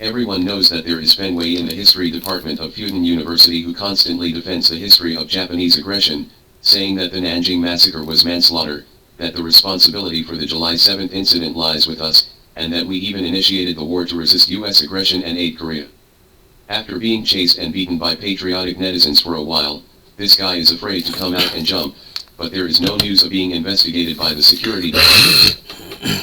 Everyone knows that there is Fenway in the history department of Fudan University who constantly defends the history of Japanese aggression, saying that the Nanjing massacre was manslaughter, that the responsibility for the July 7th incident lies with us, and that we even initiated the war to resist US aggression and aid Korea. After being chased and beaten by patriotic netizens for a while, this guy is afraid to come out and jump, but there is no news of being investigated by the security department.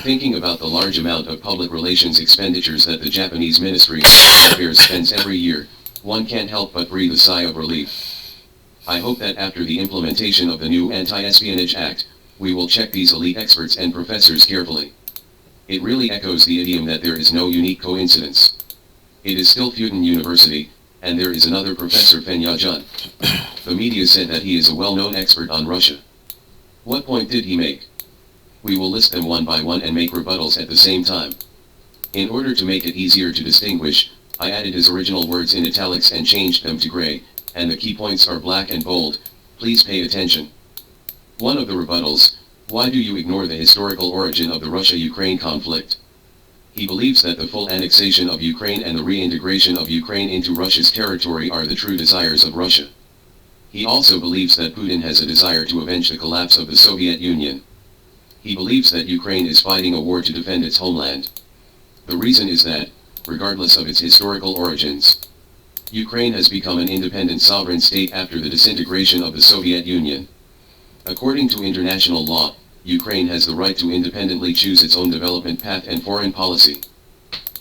Thinking about the large amount of public relations expenditures that the Japanese Ministry of Foreign Affairs spends every year, one can't help but breathe a sigh of relief. I hope that after the implementation of the new Anti-Espionage Act, we will check these elite experts and professors carefully. It really echoes the idiom that there is no unique coincidence. It is still Fudan University, and there is another Professor Fenya Jun. The media said that he is a well-known expert on Russia. What point did he make? We will list them one by one and make rebuttals at the same time. In order to make it easier to distinguish, I added his original words in italics and changed them to gray, and the key points are black and bold. Please pay attention. One of the rebuttals: why do you ignore the historical origin of the Russia-Ukraine conflict? He believes that the full annexation of Ukraine and the reintegration of Ukraine into Russia's territory are the true desires of Russia. He also believes that Putin has a desire to avenge the collapse of the Soviet Union. He believes that Ukraine is fighting a war to defend its homeland. The reason is that, regardless of its historical origins, Ukraine has become an independent sovereign state after the disintegration of the Soviet Union. According to international law, Ukraine has the right to independently choose its own development path and foreign policy.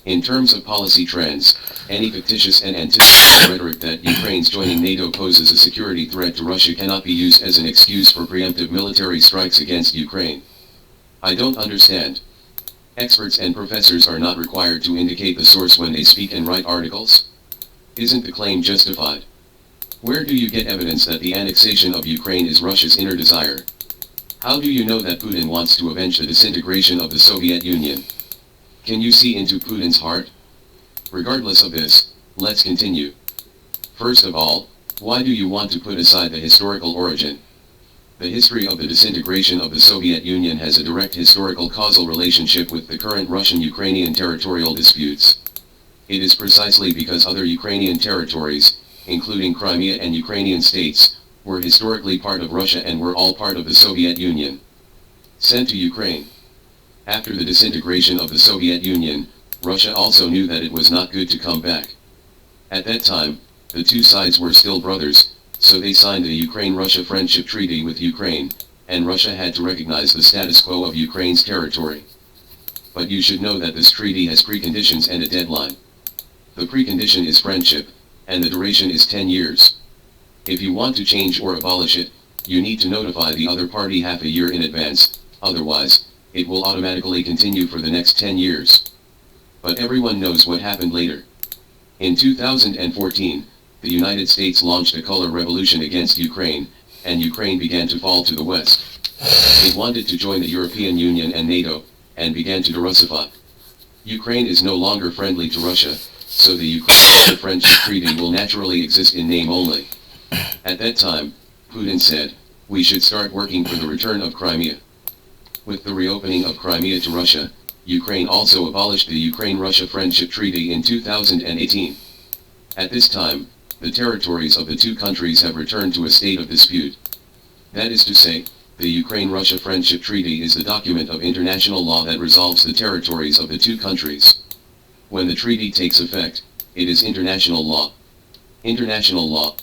In terms of policy trends, any fictitious and anticipated rhetoric that Ukraine's joining NATO poses a security threat to Russia cannot be used as an excuse for preemptive military strikes against Ukraine. I don't understand. Experts and professors are not required to indicate the source when they speak and write articles? Isn't the claim justified? Where do you get evidence that the annexation of Ukraine is Russia's inner desire? How do you know that Putin wants to avenge the disintegration of the Soviet Union? Can you see into Putin's heart? Regardless of this, let's continue. First of all, why do you want to put aside the historical origin? The history of the disintegration of the Soviet Union has a direct historical causal relationship with the current Russian-Ukrainian territorial disputes. It is precisely because other Ukrainian territories, including Crimea and Ukrainian states, were historically part of Russia and were all part of the Soviet Union. Sent to Ukraine. After the disintegration of the Soviet Union, Russia also knew that it was not good to come back. At that time, the two sides were still brothers, so they signed the Ukraine-Russia Friendship Treaty with Ukraine, and Russia had to recognize the status quo of Ukraine's territory. But you should know that this treaty has preconditions and a deadline. The precondition is friendship, and the duration is 10 years. If you want to change or abolish it, you need to notify the other party half a year in advance, otherwise, it will automatically continue for the next 10 years. But everyone knows what happened later. In 2014, the United States launched a color revolution against Ukraine, and Ukraine began to fall to the West. It wanted to join the European Union and NATO, and began to derussify. Ukraine is no longer friendly to Russia, so the Ukraine Friendship Treaty will naturally exist in name only. At that time, Putin said, we should start working for the return of Crimea. With the reopening of Crimea to Russia, Ukraine also abolished the Ukraine-Russia Friendship Treaty in 2018. At this time, the territories of the two countries have returned to a state of dispute. That is to say, the Ukraine-Russia Friendship Treaty is the document of international law that resolves the territories of the two countries. When the treaty takes effect, it is international law. International law.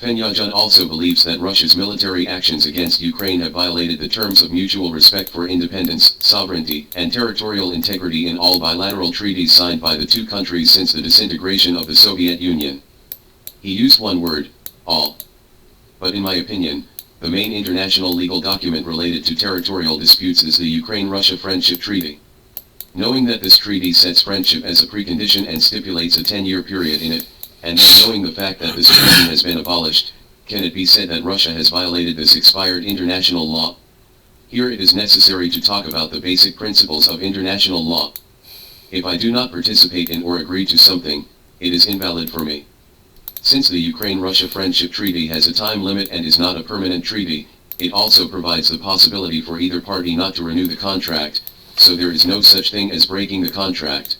Fenya Jun also believes that Russia's military actions against Ukraine have violated the terms of mutual respect for independence, sovereignty, and territorial integrity in all bilateral treaties signed by the two countries since the disintegration of the Soviet Union. He used one word, all. But in my opinion, the main international legal document related to territorial disputes is the Ukraine-Russia Friendship Treaty. Knowing that this treaty sets friendship as a precondition and stipulates a 10-year period in it, and then knowing the fact that this treaty has been abolished, can it be said that Russia has violated this expired international law? Here it is necessary to talk about the basic principles of international law. If I do not participate in or agree to something, it is invalid for me. Since the Ukraine-Russia Friendship Treaty has a time limit and is not a permanent treaty, it also provides the possibility for either party not to renew the contract, so there is no such thing as breaking the contract.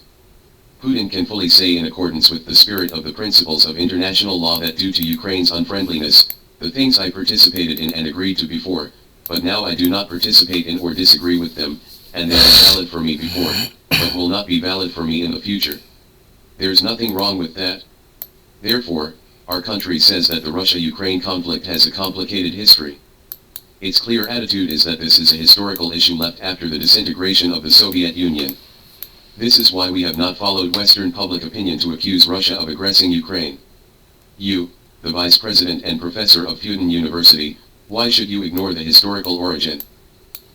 Putin can fully say in accordance with the spirit of the principles of international law that due to Ukraine's unfriendliness, the things I participated in and agreed to before, but now I do not participate in or disagree with them, and they were valid for me before, but will not be valid for me in the future. There's nothing wrong with that. Therefore, our country says that the Russia-Ukraine conflict has a complicated history. Its clear attitude is that this is a historical issue left after the disintegration of the Soviet Union. This is why we have not followed Western public opinion to accuse Russia of aggressing Ukraine. You, the Vice President and Professor of Fudan University, why should you ignore the historical origin?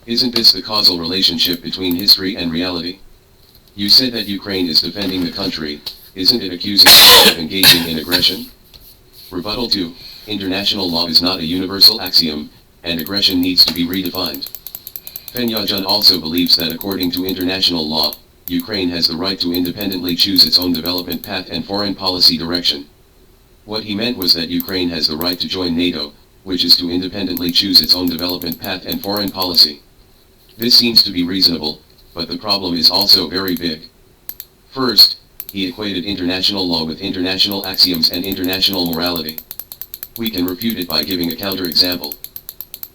Isn't this the causal relationship between history and reality? You said that Ukraine is defending the country, isn't it accusing Russia of engaging in aggression? Rebuttal 2. International law is not a universal axiom, and aggression needs to be redefined. Fenyajun also believes that according to international law, Ukraine has the right to independently choose its own development path and foreign policy direction. What he meant was that Ukraine has the right to join NATO, which is to independently choose its own development path and foreign policy. This seems to be reasonable, but the problem is also very big. First, he equated international law with international axioms and international morality. We can refute it by giving a counterexample.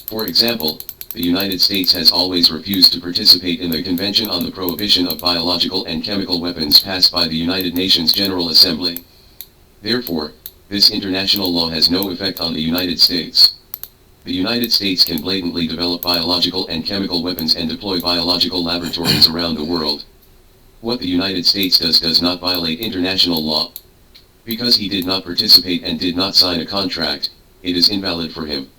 For example, the United States has always refused to participate in the Convention on the Prohibition of Biological and Chemical Weapons passed by the United Nations General Assembly. Therefore, this international law has no effect on the United States. The United States can blatantly develop biological and chemical weapons and deploy biological laboratories around the world. What the United States does not violate international law. Because he did not participate and did not sign a contract, it is invalid for him.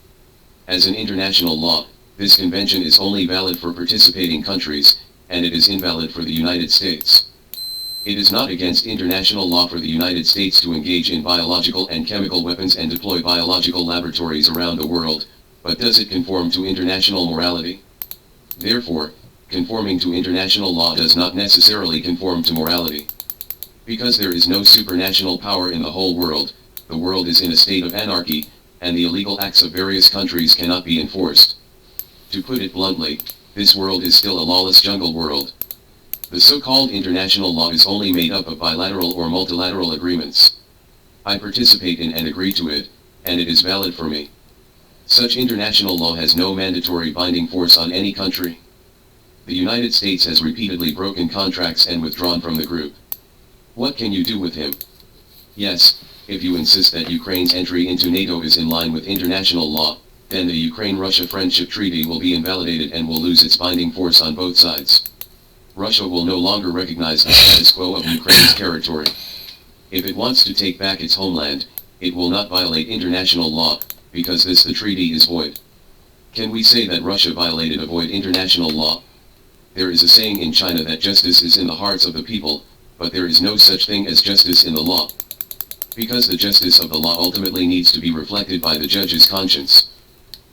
As an international law, this convention is only valid for participating countries, and it is invalid for the United States. It is not against international law for the United States to engage in biological and chemical weapons and deploy biological laboratories around the world, but does it conform to international morality? Therefore, conforming to international law does not necessarily conform to morality. Because there is no supranational power in the whole world, the world is in a state of anarchy, and the illegal acts of various countries cannot be enforced. To put it bluntly, this world is still a lawless jungle world. The so-called international law is only made up of bilateral or multilateral agreements. I participate in and agree to it, and it is valid for me. Such international law has no mandatory binding force on any country. The United States has repeatedly broken contracts and withdrawn from the group. What can you do with him? Yes, if you insist that Ukraine's entry into NATO is in line with international law, then the Ukraine-Russia Friendship Treaty will be invalidated and will lose its binding force on both sides. Russia will no longer recognize the status quo of Ukraine's territory. If it wants to take back its homeland, it will not violate international law, because the treaty is void. Can we say that Russia violated a void international law? There is a saying in China that justice is in the hearts of the people, but there is no such thing as justice in the law. Because the justice of the law ultimately needs to be reflected by the judge's conscience.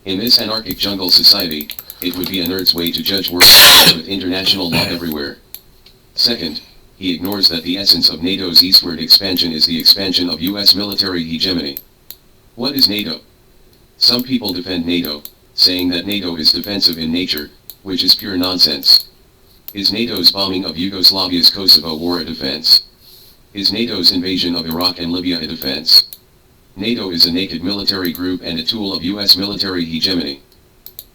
In this anarchic jungle society, it would be a nerd's way to judge world with international law everywhere. Second, he ignores that the essence of NATO's eastward expansion is the expansion of US military hegemony. What is NATO? Some people defend NATO, saying that NATO is defensive in nature, which is pure nonsense. Is NATO's bombing of Yugoslavia's Kosovo war a defense? Is NATO's invasion of Iraq and Libya a defense? NATO is a naked military group and a tool of US military hegemony.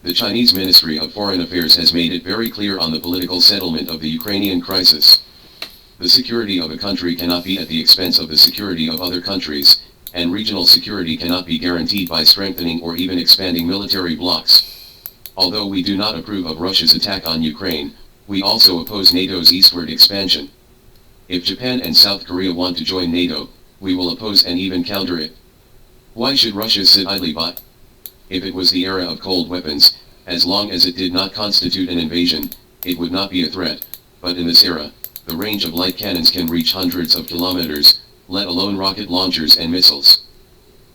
The Chinese Ministry of Foreign Affairs has made it very clear on the political settlement of the Ukrainian crisis. The security of a country cannot be at the expense of the security of other countries, and regional security cannot be guaranteed by strengthening or even expanding military blocs. Although we do not approve of Russia's attack on Ukraine, we also oppose NATO's eastward expansion. If Japan and South Korea want to join NATO, we will oppose and even counter it. Why should Russia sit idly by? If it was the era of cold weapons, as long as it did not constitute an invasion, it would not be a threat, but in this era, the range of light cannons can reach hundreds of kilometers, let alone rocket launchers and missiles.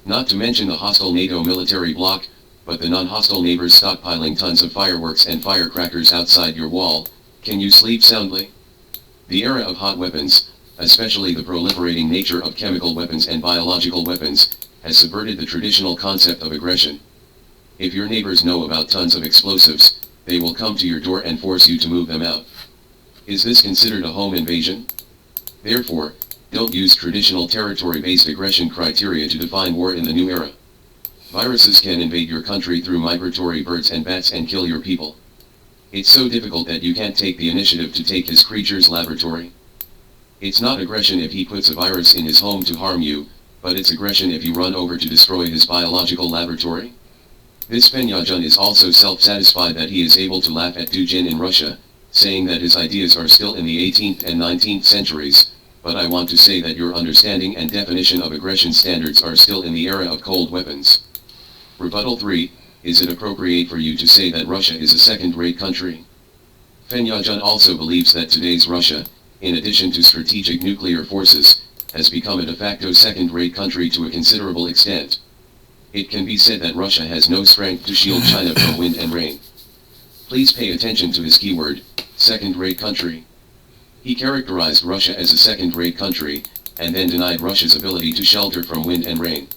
Not to mention the hostile NATO military bloc, but the non-hostile neighbors stockpiling tons of fireworks and firecrackers outside your wall. Can you sleep soundly? The era of hot weapons, especially the proliferating nature of chemical weapons and biological weapons, has subverted the traditional concept of aggression. If your neighbors know about tons of explosives, they will come to your door and force you to move them out. Is this considered a home invasion? Therefore, don't use traditional territory-based aggression criteria to define war in the new era. Viruses can invade your country through migratory birds and bats and kill your people. It's so difficult that you can't take the initiative to take his creature's laboratory. It's not aggression if he puts a virus in his home to harm you, but it's aggression if you run over to destroy his biological laboratory. This Fen Yajun is also self-satisfied that he is able to laugh at Dujin in Russia, saying that his ideas are still in the 18th and 19th centuries, but I want to say that your understanding and definition of aggression standards are still in the era of cold weapons. Rebuttal 3, is it appropriate for you to say that Russia is a second-rate country? Fen Yajun also believes that today's Russia, in addition to strategic nuclear forces, has become a de facto second-rate country to a considerable extent. It can be said that Russia has no strength to shield China from wind and rain. Please pay attention to his keyword, second-rate country. He characterized Russia as a second-rate country, and then denied Russia's ability to shelter from wind and rain.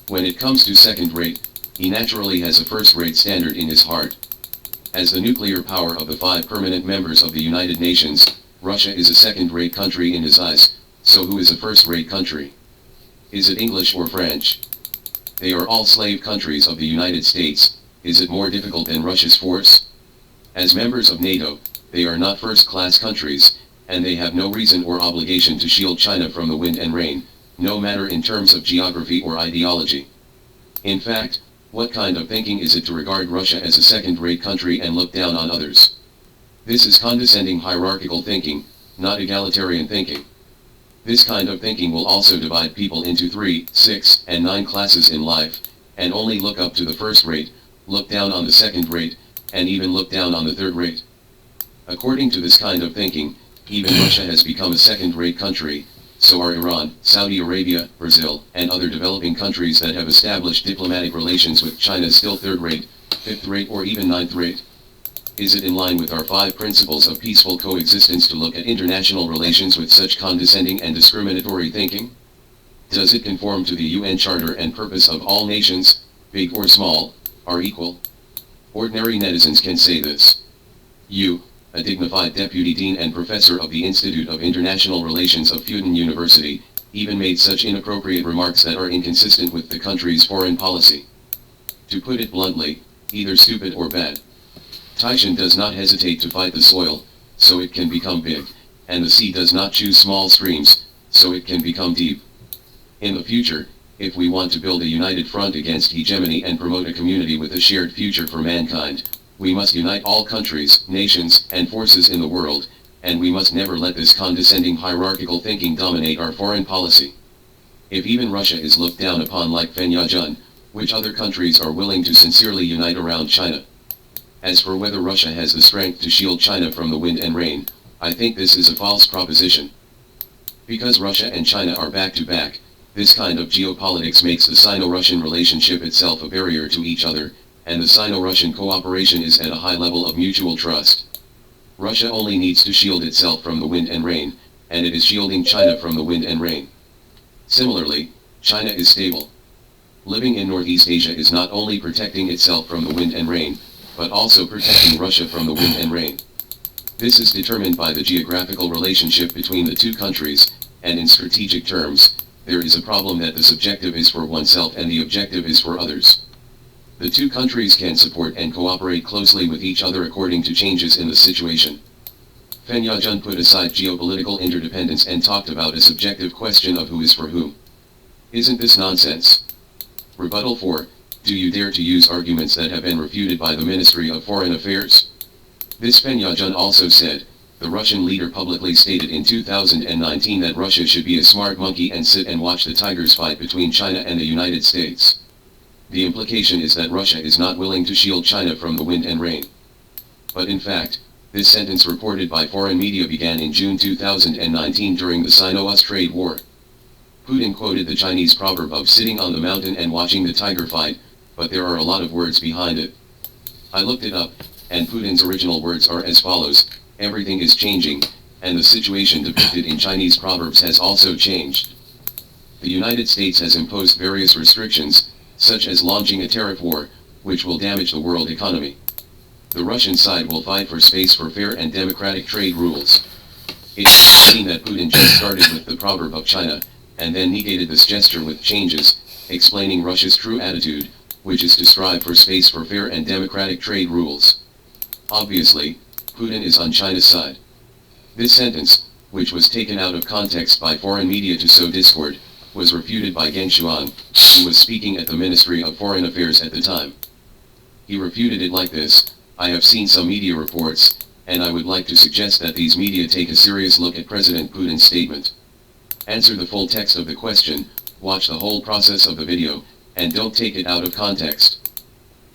When it comes to second-rate, he naturally has a first-rate standard in his heart. As the nuclear power of the 5 permanent members of the United Nations, Russia is a second-rate country in his eyes, so who is a first-rate country? Is it English or French? They are all slave countries of the United States. Is it more difficult than Russia's force? As members of NATO, they are not first-class countries, and they have no reason or obligation to shield China from the wind and rain, no matter in terms of geography or ideology. In fact, what kind of thinking is it to regard Russia as a second-rate country and look down on others? This is condescending hierarchical thinking, not egalitarian thinking. This kind of thinking will also divide people into 3, 6, and 9 classes in life, and only look up to the first rate, look down on the second rate, and even look down on the third rate. According to this kind of thinking, even Russia has become a second-rate country, so are Iran, Saudi Arabia, Brazil, and other developing countries that have established diplomatic relations with China still third-rate, fifth-rate, or even ninth-rate. Is it in line with our 5 principles of peaceful coexistence to look at international relations with such condescending and discriminatory thinking? Does it conform to the UN Charter and purpose of all nations, big or small, are equal? Ordinary netizens can say this. You, a dignified deputy dean and professor of the Institute of International Relations of Fudan University, even made such inappropriate remarks that are inconsistent with the country's foreign policy. To put it bluntly, either stupid or bad. Taishan does not hesitate to fight the soil, so it can become big, and the sea does not choose small streams, so it can become deep. In the future, if we want to build a united front against hegemony and promote a community with a shared future for mankind, we must unite all countries, nations, and forces in the world, and we must never let this condescending hierarchical thinking dominate our foreign policy. If even Russia is looked down upon like Fen Yajun, which other countries are willing to sincerely unite around China? As for whether Russia has the strength to shield China from the wind and rain, I think this is a false proposition. Because Russia and China are back to back, this kind of geopolitics makes the Sino-Russian relationship itself a barrier to each other, and the Sino-Russian cooperation is at a high level of mutual trust. Russia only needs to shield itself from the wind and rain, and it is shielding China from the wind and rain. Similarly, China is stable. Living in Northeast Asia is not only protecting itself from the wind and rain, but also protecting Russia from the wind and rain. This is determined by the geographical relationship between the two countries, and in strategic terms, there is a problem that the subjective is for oneself and the objective is for others. The two countries can support and cooperate closely with each other according to changes in the situation. Fen Yajun put aside geopolitical interdependence and talked about a subjective question of who is for whom. Isn't this nonsense? Rebuttal 4. Do you dare to use arguments that have been refuted by the Ministry of Foreign Affairs? This Fen Yajun also said, the Russian leader publicly stated in 2019 that Russia should be a smart monkey and sit and watch the tigers fight between China and the United States. The implication is that Russia is not willing to shield China from the wind and rain. But in fact, this sentence reported by foreign media began in June 2019 during the Sino-US trade war. Putin quoted the Chinese proverb of sitting on the mountain and watching the tiger fight, but there are a lot of words behind it. I looked it up, and Putin's original words are as follows: everything is changing, and the situation depicted in Chinese proverbs has also changed. The United States has imposed various restrictions, such as launching a tariff war, which will damage the world economy. The Russian side will fight for space for fair and democratic trade rules. It should seem that Putin just started with the proverb of China, and then negated this gesture with changes, explaining Russia's true attitude, which is to strive for space for fair and democratic trade rules. Obviously, Putin is on China's side. This sentence, which was taken out of context by foreign media to sow discord, was refuted by Geng Shuang, who was speaking at the Ministry of Foreign Affairs at the time. He refuted it like this: "I have seen some media reports, and I would like to suggest that these media take a serious look at President Putin's statement. Answer the full text of the question, watch the whole process of the video, and don't take it out of context."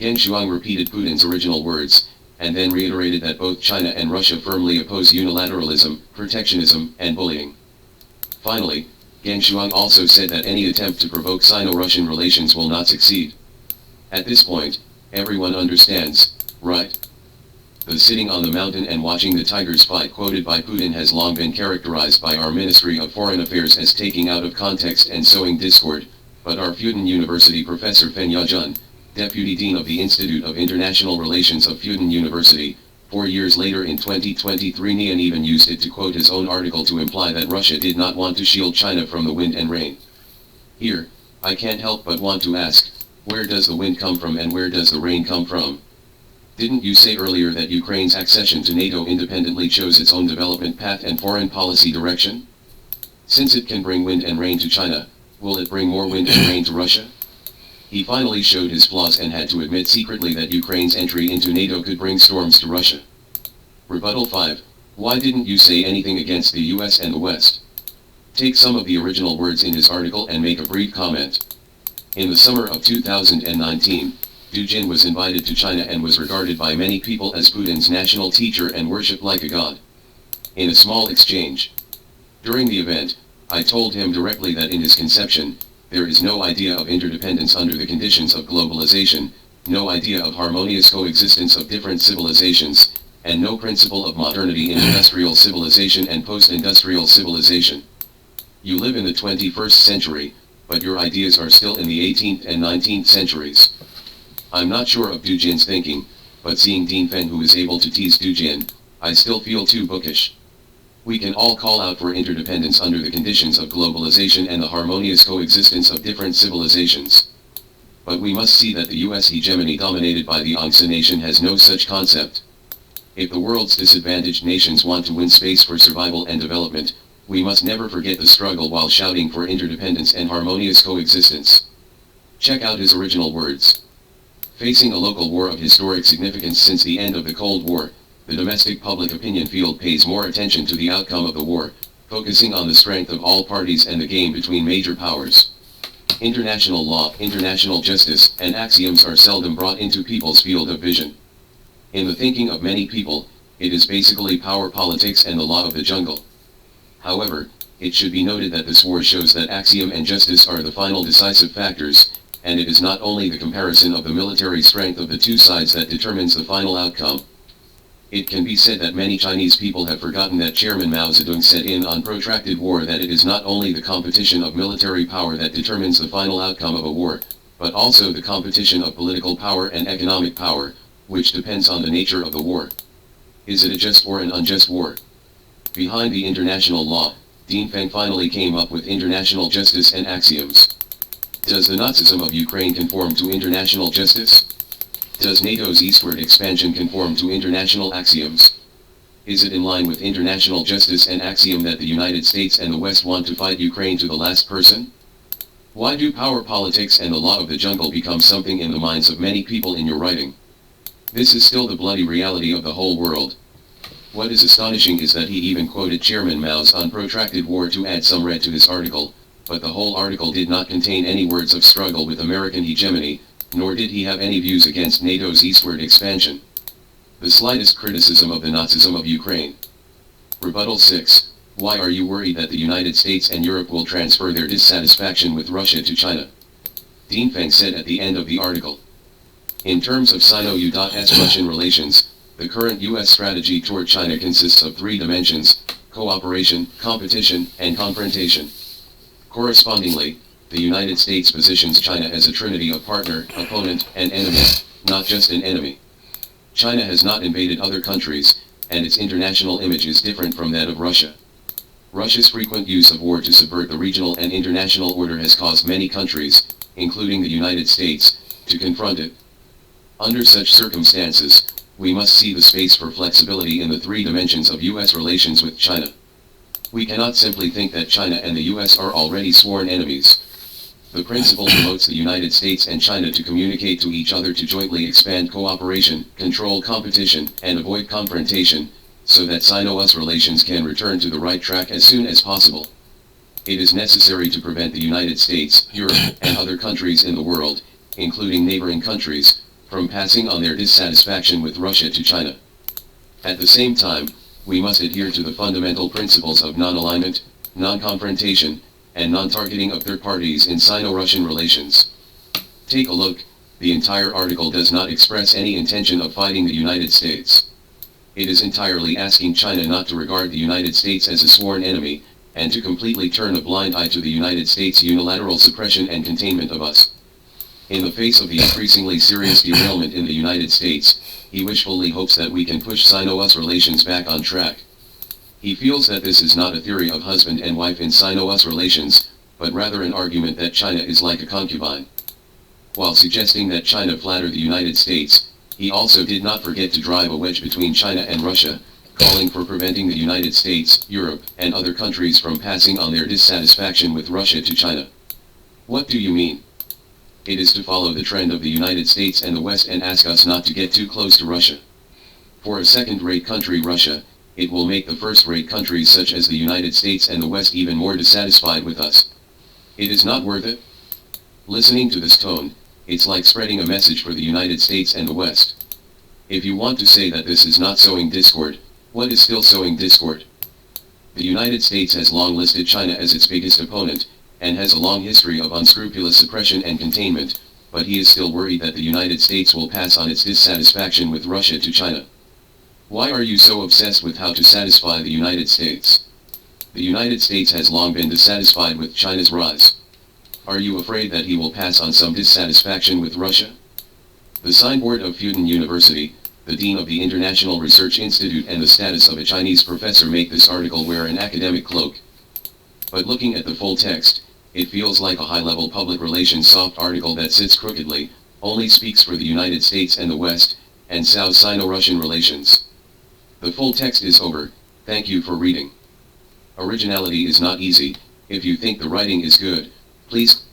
Geng Shuang repeated Putin's original words, and then reiterated that both China and Russia firmly oppose unilateralism, protectionism, and bullying. Finally, Geng Shuang also said that any attempt to provoke Sino-Russian relations will not succeed. At this point, everyone understands, right? The sitting on the mountain and watching the tigers fight quoted by Putin has long been characterized by our Ministry of Foreign Affairs as taking out of context and sowing discord, but our Fudan University professor Feng Yajun, Deputy Dean of the Institute of International Relations of Fudan University, 4 years later in 2023 Nian even used it to quote his own article to imply that Russia did not want to shield China from the wind and rain. Here, I can't help but want to ask, where does the wind come from and where does the rain come from? Didn't you say earlier that Ukraine's accession to NATO independently chose its own development path and foreign policy direction? Since it can bring wind and rain to China, will it bring more wind and rain to Russia? He finally showed his flaws and had to admit secretly that Ukraine's entry into NATO could bring storms to Russia. Rebuttal 5. Why didn't you say anything against the US and the West? Take some of the original words in his article and make a brief comment. In the summer of 2019, Du Jin was invited to China and was regarded by many people as Putin's national teacher and worshipped like a god. In a small exchange during the event, I told him directly that in his conception, there is no idea of interdependence under the conditions of globalization, no idea of harmonious coexistence of different civilizations, and no principle of modernity in industrial civilization and post-industrial civilization. You live in the 21st century, but your ideas are still in the 18th and 19th centuries. I'm not sure of Du Jin's thinking, but seeing Dean Feng who is able to tease Du Jin, I still feel too bookish. We can all call out for interdependence under the conditions of globalization and the harmonious coexistence of different civilizations. But we must see that the US hegemony dominated by the Yangtze nation has no such concept. If the world's disadvantaged nations want to win space for survival and development, we must never forget the struggle while shouting for interdependence and harmonious coexistence. Check out his original words. Facing a local war of historic significance since the end of the Cold War, the domestic public opinion field pays more attention to the outcome of the war, focusing on the strength of all parties and the game between major powers. International law, international justice, and axioms are seldom brought into people's field of vision. In the thinking of many people, it is basically power politics and the law of the jungle. However, it should be noted that this war shows that axiom and justice are the final decisive factors, and it is not only the comparison of the military strength of the two sides that determines the final outcome. It can be said that many Chinese people have forgotten that Chairman Mao Zedong said in On Protracted War that it is not only the competition of military power that determines the final outcome of a war, but also the competition of political power and economic power, which depends on the nature of the war. Is it a just or an unjust war? Behind the international law, Dean Feng finally came up with international justice and axioms. Does the Nazism of Ukraine conform to international justice? Does NATO's eastward expansion conform to international axioms? Is it in line with international justice and axiom that the United States and the West want to fight Ukraine to the last person? Why do power politics and the law of the jungle become something in the minds of many people in your writing? This is still the bloody reality of the whole world. What is astonishing is that he even quoted Chairman Mao's On Protracted War to add some red to his article, but the whole article did not contain any words of struggle with American hegemony, nor did he have any views against NATO's eastward expansion. The slightest criticism of the Nazism of Ukraine. Rebuttal 6. Why are you worried that the United States and Europe will transfer their dissatisfaction with Russia to China? Dean Feng said at the end of the article. In terms of Sino-US Russian relations, the current U.S. strategy toward China consists of 3 dimensions: cooperation, competition, and confrontation. Correspondingly, the United States positions China as a trinity of partner, opponent, and enemy, not just an enemy. China has not invaded other countries, and its international image is different from that of Russia. Russia's frequent use of war to subvert the regional and international order has caused many countries, including the United States, to confront it. Under such circumstances, we must see the space for flexibility in the three dimensions of U.S. relations with China. We cannot simply think that China and the U.S. are already sworn enemies. The principle promotes the United States and China to communicate to each other to jointly expand cooperation, control competition, and avoid confrontation, so that Sino-US relations can return to the right track as soon as possible. It is necessary to prevent the United States, Europe, and other countries in the world, including neighboring countries, from passing on their dissatisfaction with Russia to China. At the same time, we must adhere to the fundamental principles of non-alignment, non-confrontation, and non-targeting of third parties in Sino-Russian relations. Take a look, the entire article does not express any intention of fighting the United States. It is entirely asking China not to regard the United States as a sworn enemy, and to completely turn a blind eye to the United States' unilateral suppression and containment of us. In the face of the increasingly serious derailment in the United States, he wishfully hopes that we can push Sino-US relations back on track. He feels that this is not a theory of husband and wife in Sino-US relations, but rather an argument that China is like a concubine. While suggesting that China flatter the United States, he also did not forget to drive a wedge between China and Russia, calling for preventing the United States, Europe, and other countries from passing on their dissatisfaction with Russia to China. What do you mean? It is to follow the trend of the United States and the West and ask us not to get too close to Russia. For a second-rate country, Russia, it will make the first-rate countries such as the United States and the West even more dissatisfied with us. It is not worth it. Listening to this tone, it's like spreading a message for the United States and the West. If you want to say that this is not sowing discord, what is still sowing discord? The United States has long listed China as its biggest opponent, and has a long history of unscrupulous suppression and containment, but he is still worried that the United States will pass on its dissatisfaction with Russia to China. Why are you so obsessed with how to satisfy the United States? The United States has long been dissatisfied with China's rise. Are you afraid that he will pass on some dissatisfaction with Russia? The signboard of Fudan University, the dean of the International Research Institute, and the status of a Chinese professor make this article wear an academic cloak. But looking at the full text, it feels like a high-level public relations soft article that sits crookedly, only speaks for the United States and the West, and sows Sino-Russian relations. The full text is over. Thank you for reading. Originality is not easy. If you think the writing is good, please.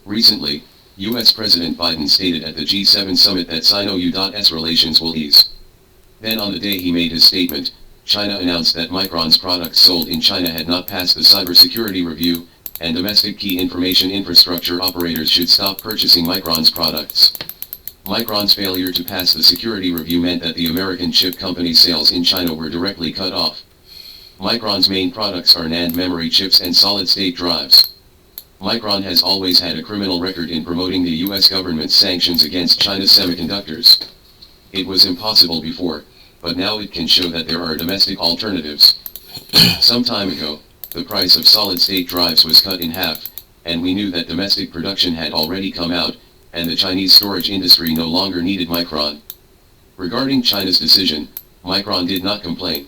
Recently, U.S. President Biden stated at the G7 summit that Sino-US relations will ease. Then on the day he made his statement, China announced that Micron's products sold in China had not passed the cybersecurity review, and domestic key information infrastructure operators should stop purchasing Micron's products. Micron's failure to pass the security review meant that the American chip company's sales in China were directly cut off. Micron's main products are NAND memory chips and solid-state drives. Micron has always had a criminal record in promoting the U.S. government's sanctions against China's semiconductors. It was impossible before, but now it can show that there are domestic alternatives. Some time ago, the price of solid-state drives was cut in half, and we knew that domestic production had already come out, and the Chinese storage industry no longer needed Micron. Regarding China's decision, Micron did not complain.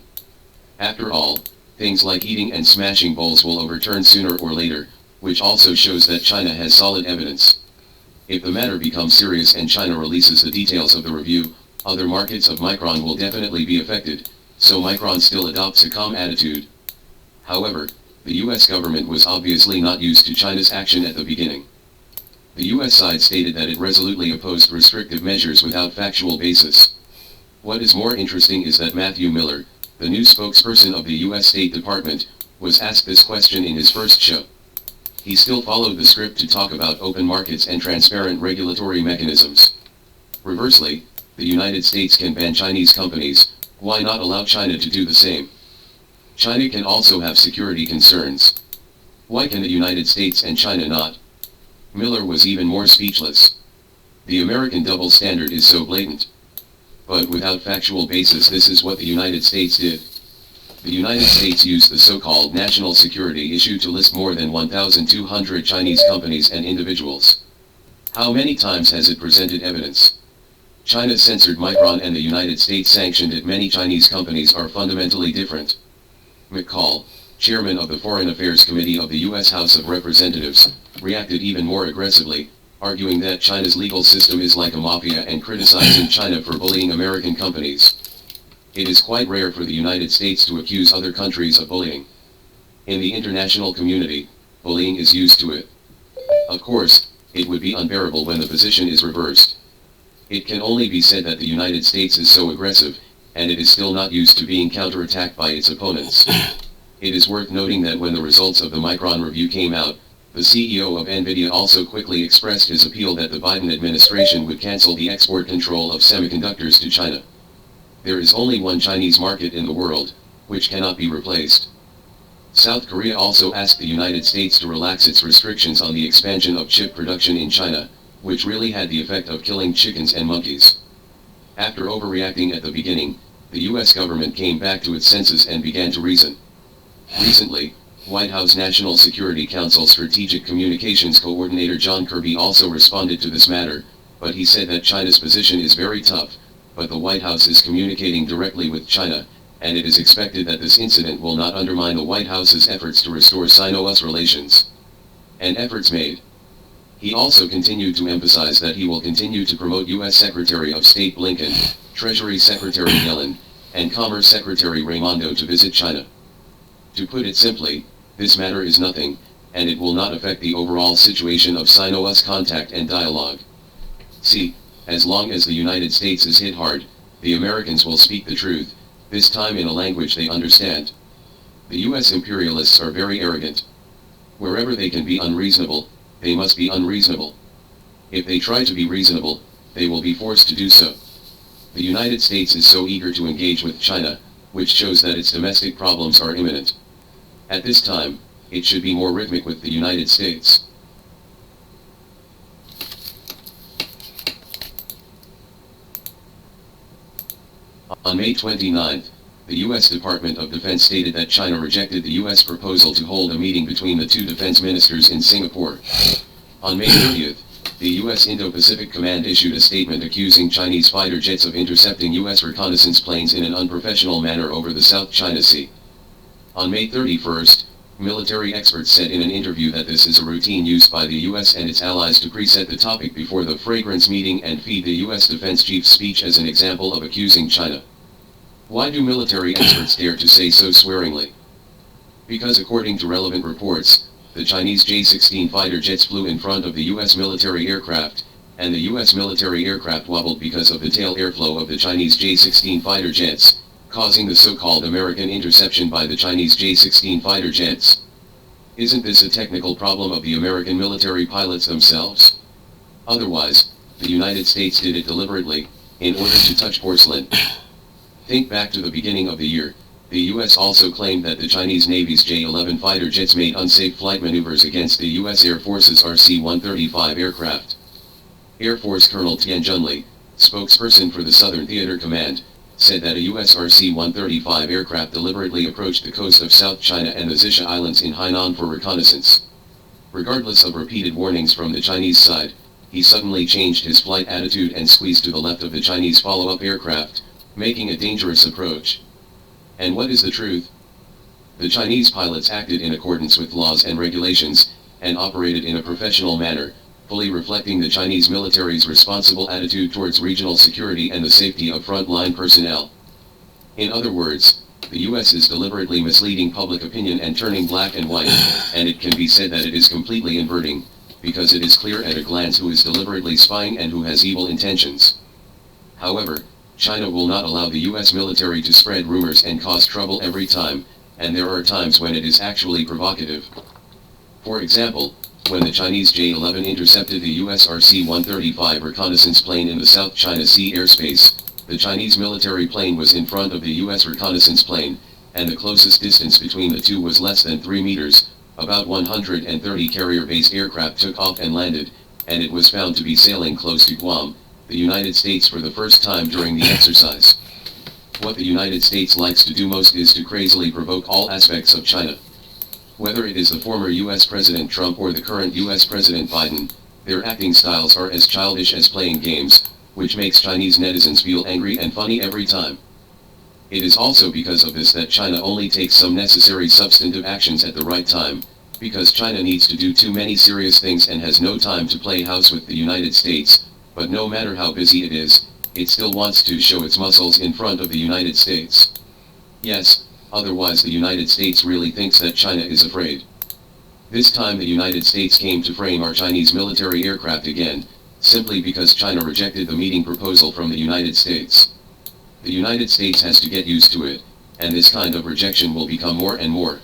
After all, things like eating and smashing bowls will overturn sooner or later, which also shows that China has solid evidence. If the matter becomes serious and China releases the details of the review, other markets of Micron will definitely be affected, so Micron still adopts a calm attitude. However, the US government was obviously not used to China's action at the beginning. The US side stated that it resolutely opposed restrictive measures without factual basis. What is more interesting is that Matthew Miller, the new spokesperson of the US State Department, was asked this question in his first show. He still followed the script to talk about open markets and transparent regulatory mechanisms. Reversely, the United States can ban Chinese companies. Why not allow China to do the same? China can also have security concerns. Why can the United States and China not? Miller was even more speechless. The American double standard is so blatant. But without factual basis, this is what the United States did. The United States used the so-called national security issue to list more than 1,200 Chinese companies and individuals. How many times has it presented evidence? China censored Micron and the United States sanctioned it. Many Chinese companies are fundamentally different. McCall, chairman of the Foreign Affairs Committee of the U.S. House of Representatives, reacted even more aggressively, arguing that China's legal system is like a mafia and criticizing China for bullying American companies. It is quite rare for the United States to accuse other countries of bullying. In the international community, bullying is used to it. Of course, it would be unbearable when the position is reversed. It can only be said that the United States is so aggressive, and it is still not used to being counterattacked by its opponents. It is worth noting that when the results of the Micron review came out, the CEO of NVIDIA also quickly expressed his appeal that the Biden administration would cancel the export control of semiconductors to China. There is only one Chinese market in the world, which cannot be replaced. South Korea also asked the United States to relax its restrictions on the expansion of chip production in China, which really had the effect of killing chickens and monkeys. After overreacting at the beginning, the US government came back to its senses and began to reason. Recently, White House National Security Council Strategic Communications Coordinator John Kirby also responded to this matter, but he said that China's position is very tough, but the White House is communicating directly with China, and it is expected that this incident will not undermine the White House's efforts to restore Sino-US relations. And efforts made. He also continued to emphasize that he will continue to promote U.S. Secretary of State Blinken, Treasury Secretary Yellen, and Commerce Secretary Raimondo to visit China. To put it simply, this matter is nothing, and it will not affect the overall situation of Sino-US contact and dialogue. See, as long as the United States is hit hard, the Americans will speak the truth, this time in a language they understand. The U.S. imperialists are very arrogant. Wherever they can be unreasonable, they must be unreasonable. If they try to be reasonable, they will be forced to do so. The United States is so eager to engage with China, which shows that its domestic problems are imminent. At this time, it should be more rhythmic with the United States. On May 29, the U.S. Department of Defense stated that China rejected the U.S. proposal to hold a meeting between the two defense ministers in Singapore. On May 30, the U.S. Indo-Pacific Command issued a statement accusing Chinese fighter jets of intercepting U.S. reconnaissance planes in an unprofessional manner over the South China Sea. On May 31, military experts said in an interview that this is a routine used by the U.S. and its allies to preset the topic before the fragrance meeting and feed the U.S. defense chief's speech as an example of accusing China. Why do military experts dare to say so swearingly? Because according to relevant reports, the Chinese J-16 fighter jets flew in front of the U.S. military aircraft, and the U.S. military aircraft wobbled because of the tail airflow of the Chinese J-16 fighter jets, causing the so-called American interception by the Chinese J-16 fighter jets. Isn't this a technical problem of the American military pilots themselves? Otherwise, the United States did it deliberately, in order to touch porcelain. Think back to the beginning of the year. The U.S. also claimed that the Chinese Navy's J-11 fighter jets made unsafe flight maneuvers against the U.S. Air Force's RC-135 aircraft. Air Force Colonel Tian Junli, spokesperson for the Southern Theater Command, said that a U.S. RC-135 aircraft deliberately approached the coast of South China and the Xisha Islands in Hainan for reconnaissance. Regardless of repeated warnings from the Chinese side, he suddenly changed his flight attitude and squeezed to the left of the Chinese follow-up aircraft, making a dangerous approach. And what is the truth? The Chinese pilots acted in accordance with laws and regulations, and operated in a professional manner, fully reflecting the Chinese military's responsible attitude towards regional security and the safety of front-line personnel. In other words, the U.S. is deliberately misleading public opinion and turning black and white, and it can be said that it is completely inverting, because it is clear at a glance who is deliberately spying and who has evil intentions. However, China will not allow the U.S. military to spread rumors and cause trouble every time, and there are times when it is actually provocative. For example, when the Chinese J-11 intercepted the U.S. RC-135 reconnaissance plane in the South China Sea airspace, the Chinese military plane was in front of the U.S. reconnaissance plane, and the closest distance between the two was less than 3 meters. About 130 carrier-based aircraft took off and landed, and it was found to be sailing close to Guam, the United States, for the first time during the exercise. What the United States likes to do most is to crazily provoke all aspects of China. Whether it is the former U.S. President Trump or the current U.S. President Biden, their acting styles are as childish as playing games, which makes Chinese netizens feel angry and funny every time. It is also because of this that China only takes some necessary substantive actions at the right time, because China needs to do too many serious things and has no time to play house with the United States, but no matter how busy it is, it still wants to show its muscles in front of the United States. Yes, otherwise the United States really thinks that China is afraid. This time the United States came to frame our Chinese military aircraft again, simply because China rejected the meeting proposal from the United States. The United States has to get used to it, and this kind of rejection will become more and more